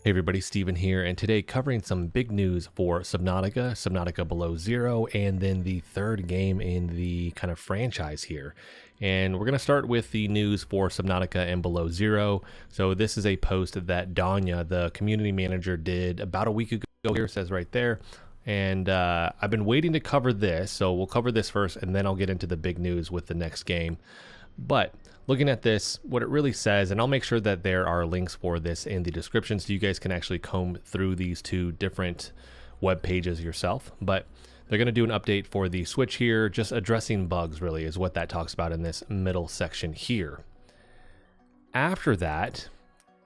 Hey everybody, Steven here, and today covering some big news for Subnautica, Subnautica Below Zero, and then the third game in the kind of franchise here. And we're going to start with the news for Subnautica and Below Zero. So this is a post that Danya, the community manager, did about a week ago here, it says right there. And I've been waiting to cover this, so we'll cover this first, and then I'll get into the big news with the next game. But looking at this, what it really says, and I'll make sure that there are links for this in the description so you guys can actually comb through these two different web pages yourself. But they're going to do an update for the Switch here, just addressing bugs really is what that talks about in this middle section here. After that,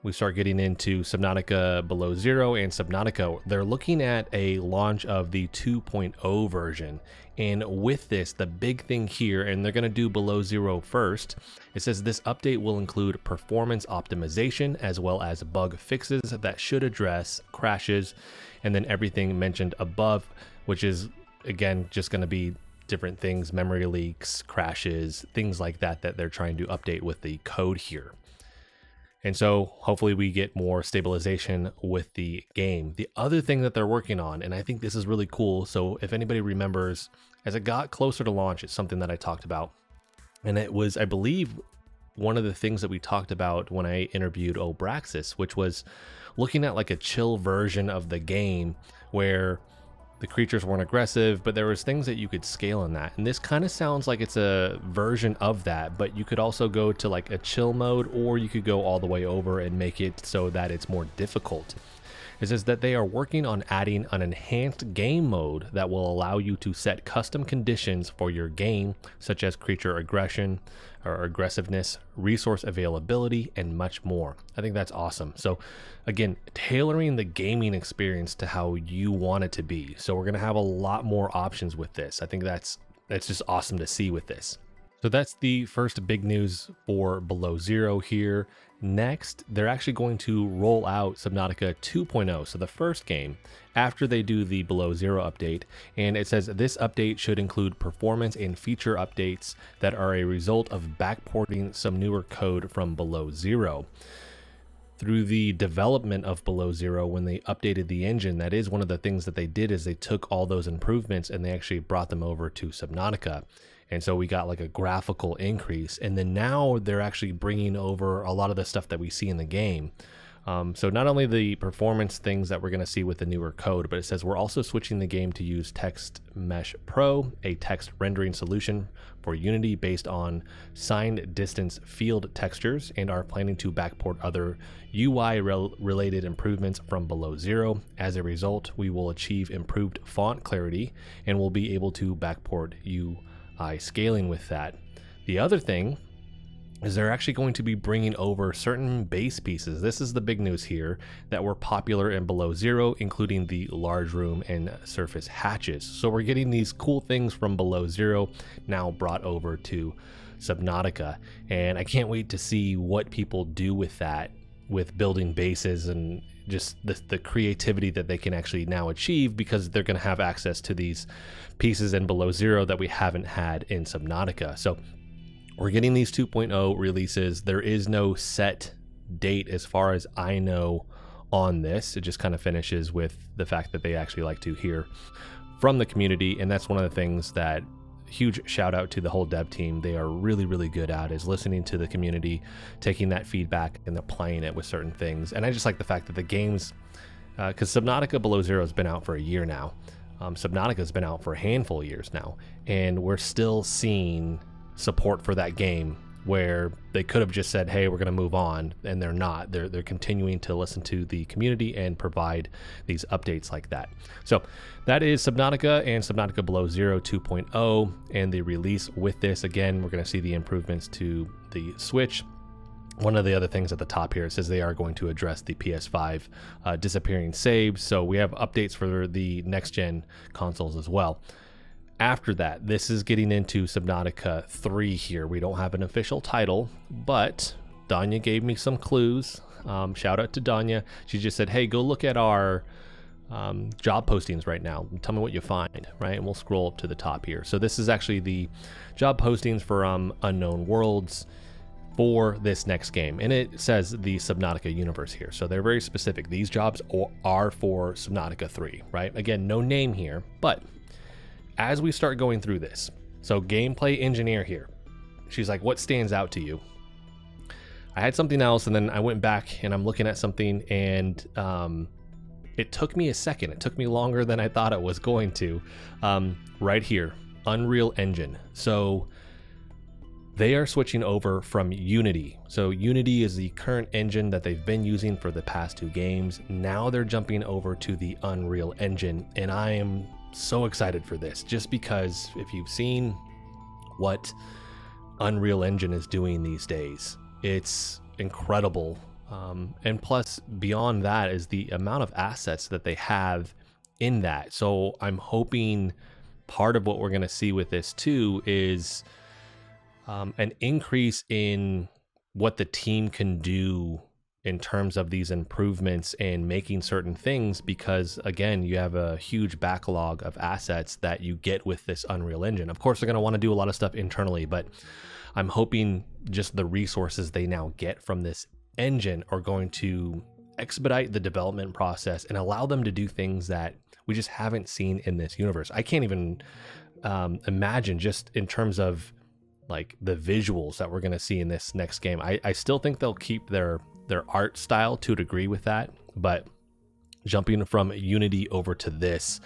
we start getting into Subnautica Below Zero and Subnautica. They're looking at a launch of the 2.0 version. And with this, the big thing here, and they're going to do Below Zero first, it says this update will include performance optimization as well as bug fixes that should address crashes, and then everything mentioned above, which is, again, just going to be different things, memory leaks, crashes, things like that, that they're trying to update with the code here. And so hopefully we get more stabilization with the game. The other thing that they're working on, and I think this is really cool, so if anybody remembers, as it got closer to launch, it's something that I talked about. And it was, I believe, one of the things that we talked about when I interviewed Obraxis, which was looking at like a chill version of the game where the creatures weren't aggressive, but there was things that you could scale in that. And this kind of sounds like it's a version of that, but you could also go to like a chill mode, or you could go all the way over and make it so that it's more difficult. It says that they are working on adding an enhanced game mode that will allow you to set custom conditions for your game, such as creature aggression or aggressiveness, resource availability, and much more. I think that's awesome. So again, tailoring the gaming experience to how you want it to be. So we're going to have a lot more options with this. I think that's just awesome to see with this. So that's the first big news for Below Zero here. Next, they're actually going to roll out Subnautica 2.0, so the first game, after they do the Below Zero update. And it says this update should include performance and feature updates that are a result of backporting some newer code from Below Zero. Through the development of Below Zero, when they updated the engine, that is one of the things that they did, is they took all those improvements and they actually brought them over to Subnautica. And so we got like a graphical increase. And then now they're actually bringing over a lot of the stuff that we see in the game. So not only the performance things that we're going to see with the newer code, but it says we're also switching the game to use Text Mesh Pro, a text rendering solution for Unity based on signed distance field textures, and are planning to backport other UI related improvements from Below Zero. As a result, we will achieve improved font clarity and will be able to backport UI scaling with that. The other thing is they're actually going to be bringing over certain base pieces. This is the big news here, that were popular in Below Zero, including the large room and surface hatches. So we're getting these cool things from Below Zero now brought over to Subnautica, and I can't wait to see what people do with that, with building bases and just the creativity that they can actually now achieve, because they're going to have access to these pieces in Below Zero that we haven't had in Subnautica. So we're getting these 2.0 releases. There is no set date as far as I know on this. It just kind of finishes with the fact that they actually like to hear from the community, and that's one of the things that, huge shout out to the whole dev team, they are really, really good at, is listening to the community, taking that feedback and applying it with certain things. And I just like the fact that the games, because Subnautica Below Zero has been out for a year now. Subnautica has been out for a handful of years now, and we're still seeing support for that game, where they could have just said, hey, we're going to move on, and they're not. They're continuing to listen to the community and provide these updates like that. So that is Subnautica and Subnautica Below Zero 2.0, and the release with this. Again, we're going to see the improvements to the Switch. One of the other things at the top here, it says they are going to address the PS5 disappearing saves. So we have updates for the next gen consoles as well. After that, this is getting into Subnautica 3 here. We don't have an official title, but Danya gave me some clues. Shout out to Danya. She just said, hey, go look at our job postings right now. Tell me what you find, right? And we'll scroll up to the top here. So this is actually the job postings for Unknown Worlds. for this next game. And it says the Subnautica universe here. So they're very specific. These jobs are for Subnautica 3, right? Again, no name here, but as we start going through this, so gameplay engineer here, she's like, what stands out to you? I had something else, and then I went back and I'm looking at something, and it took me a second. It took me longer than I thought it was going to. Right here, Unreal Engine. So they are switching over from Unity. So Unity is the current engine that they've been using for the past 2 games. Now they're jumping over to the Unreal Engine, and I am so excited for this, just because if you've seen what Unreal Engine is doing these days, it's incredible. And plus, beyond that is the amount of assets that they have in that. So I'm hoping part of what we're going to see with this too is an increase in what the team can do in terms of these improvements and making certain things, because again, you have a huge backlog of assets that you get with this Unreal Engine. Of course, they're going to want to do a lot of stuff internally, but I'm hoping just the resources they now get from this engine are going to expedite the development process and allow them to do things that we just haven't seen in this universe. I can't even imagine, just in terms of like the visuals that we're going to see in this next game. I still think they'll keep their art style to a degree with that, but jumping from Unity over to this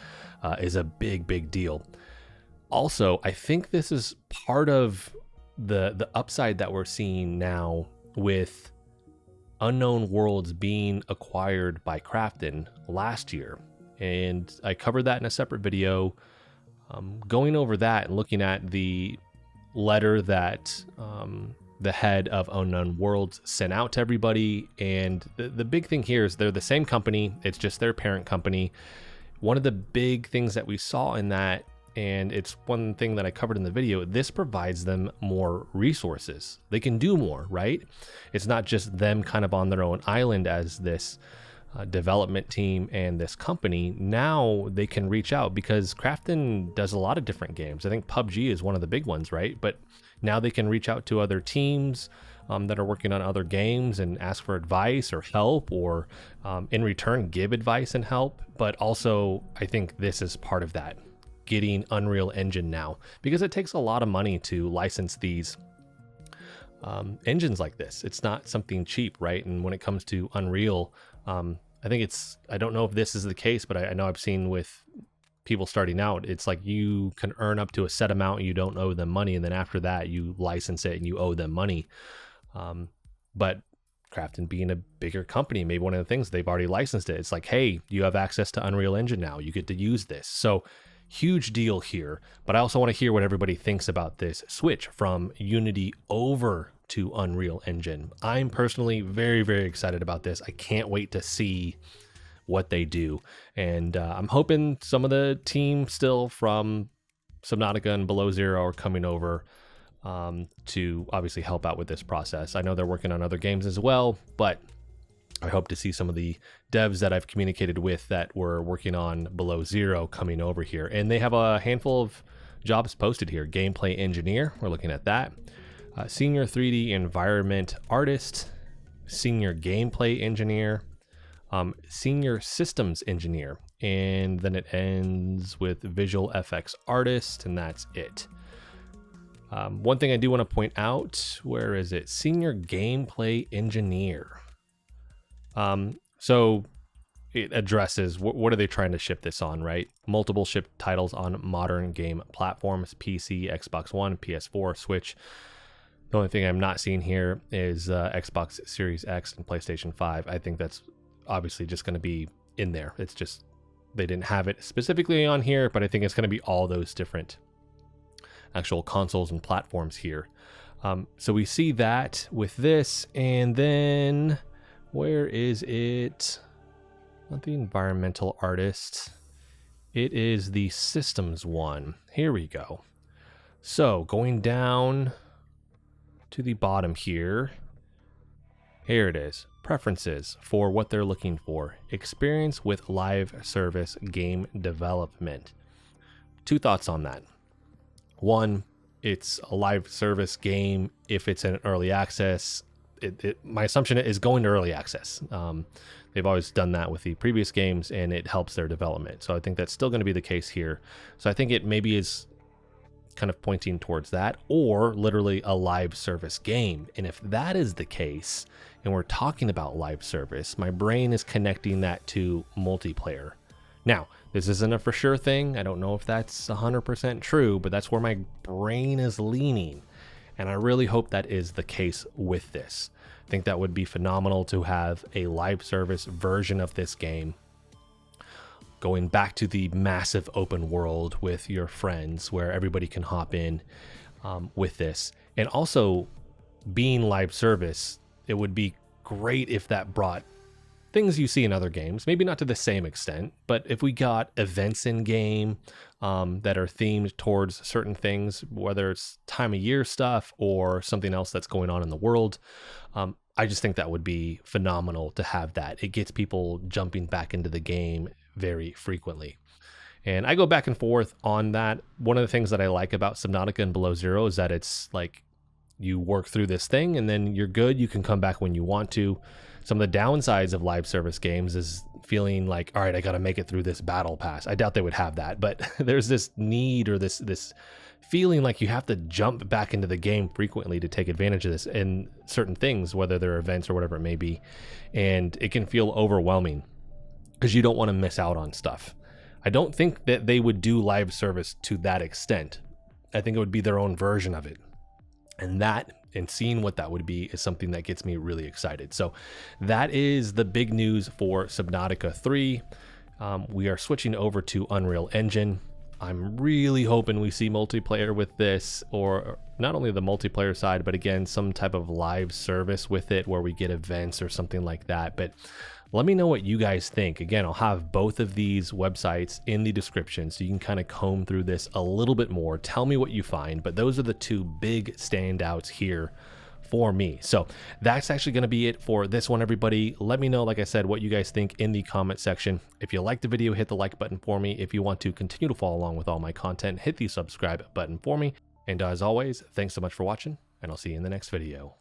is a big deal. Also, I think this is part of the upside that we're seeing now with Unknown Worlds being acquired by Krafton last year, and I covered that in a separate video. Going over that and looking at the letter that the head of Unknown Worlds sent out to everybody, and the big thing here is they're the same company, it's just their parent company. One of the big things that we saw in that, and it's one thing that I covered in the video, this provides them more resources. They can do more, right? It's not just them kind of on their own island as this development team and this company. Now they can reach out, because Krafton does a lot of different games. I think PUBG is one of the big ones, right? But now they can reach out to other teams that are working on other games and ask for advice or help, or in return give advice and help. But also, I think this is part of that, getting Unreal Engine now, because it takes a lot of money to license these engines like this. It's not something cheap, right? And when it comes to Unreal, I think I don't know if this is the case, but I know I've seen with people starting out, it's like you can earn up to a set amount, you don't owe them money, and then after that you license it and you owe them money. But Krafton being a bigger company, maybe one of the things, they've already licensed it. It's like, hey, you have access to Unreal Engine now, you get to use this. So huge deal here. But I also want to hear what everybody thinks about this switch from Unity over to Unreal Engine. I'm personally very excited about this. I can't wait to see what they do, and I'm hoping some of the team still from Subnautica and Below Zero are coming over to obviously help out with this process. I know they're working on other games as well, but I hope to see some of the devs that I've communicated with that were working on Below Zero coming over here. And they have a handful of jobs posted here. Gameplay engineer, we're looking at that. Senior 3D environment artist, senior gameplay engineer, senior systems engineer, and then it ends with visual FX artist, and that's it. One thing I do want to point out, where is it? Senior gameplay engineer. So it addresses what are they trying to ship this on, right? Multiple ship titles on modern game platforms, PC, Xbox One, PS4, Switch. The only thing I'm not seeing here is Xbox Series X and PlayStation 5. I think that's obviously just going to be in there. It's just, they didn't have it specifically on here, but I think it's going to be all those different actual consoles and platforms here. So we see that with this, and then where is it? Not the environmental artist. It is the systems one. Here we go. So going down to the bottom here. Here it is. Preferences for what they're looking for. Experience with live service game development. Two thoughts on that. One, it's a live service game. If it's in early access, my assumption is going to early access. They've always done that with the previous games, and it helps their development. So I think that's still going to be the case here. So I think it maybe is kind of pointing towards that, or literally a live service game. And if that is the case, and we're talking about live service, my brain is connecting that to multiplayer. Now, this isn't a for sure thing. I don't know if that's 100% true, but that's where my brain is leaning. And I really hope that is the case with this. I think that would be phenomenal to have a live service version of this game, going back to the massive open world with your friends where everybody can hop in with this. And also being live service, it would be great if that brought things you see in other games, maybe not to the same extent, but if we got events in game that are themed towards certain things, whether it's time of year stuff or something else that's going on in the world, I just think that would be phenomenal to have that. It gets people jumping back into the game very frequently. And I go back and forth on that. One of the things that I like about Subnautica and Below Zero is that it's like you work through this thing and then you're good. You can come back when you want to. Some of the downsides of live service games is feeling like, all right, I got to make it through this battle pass. I doubt they would have that, but there's this need or this feeling like you have to jump back into the game frequently to take advantage of this and certain things, whether they're events or whatever it may be. And it can feel overwhelming because you don't want to miss out on stuff. I don't think that they would do live service to that extent. I think it would be their own version of it. And seeing what that would be is something that gets me really excited. So that is the big news for Subnautica 3. We are switching over to Unreal Engine. I'm really hoping we see multiplayer with this, or not only the multiplayer side, but again, some type of live service with it where we get events or something like that. But let me know what you guys think. Again, I'll have both of these websites in the description so you can kind of comb through this a little bit more. Tell me what you find, but those are the two big standouts here for me. So that's actually going to be it for this one, everybody. Let me know, like I said, what you guys think in the comment section. If you liked the video, hit the like button for me. If you want to continue to follow along with all my content, hit the subscribe button for me. And as always, thanks so much for watching, and I'll see you in the next video.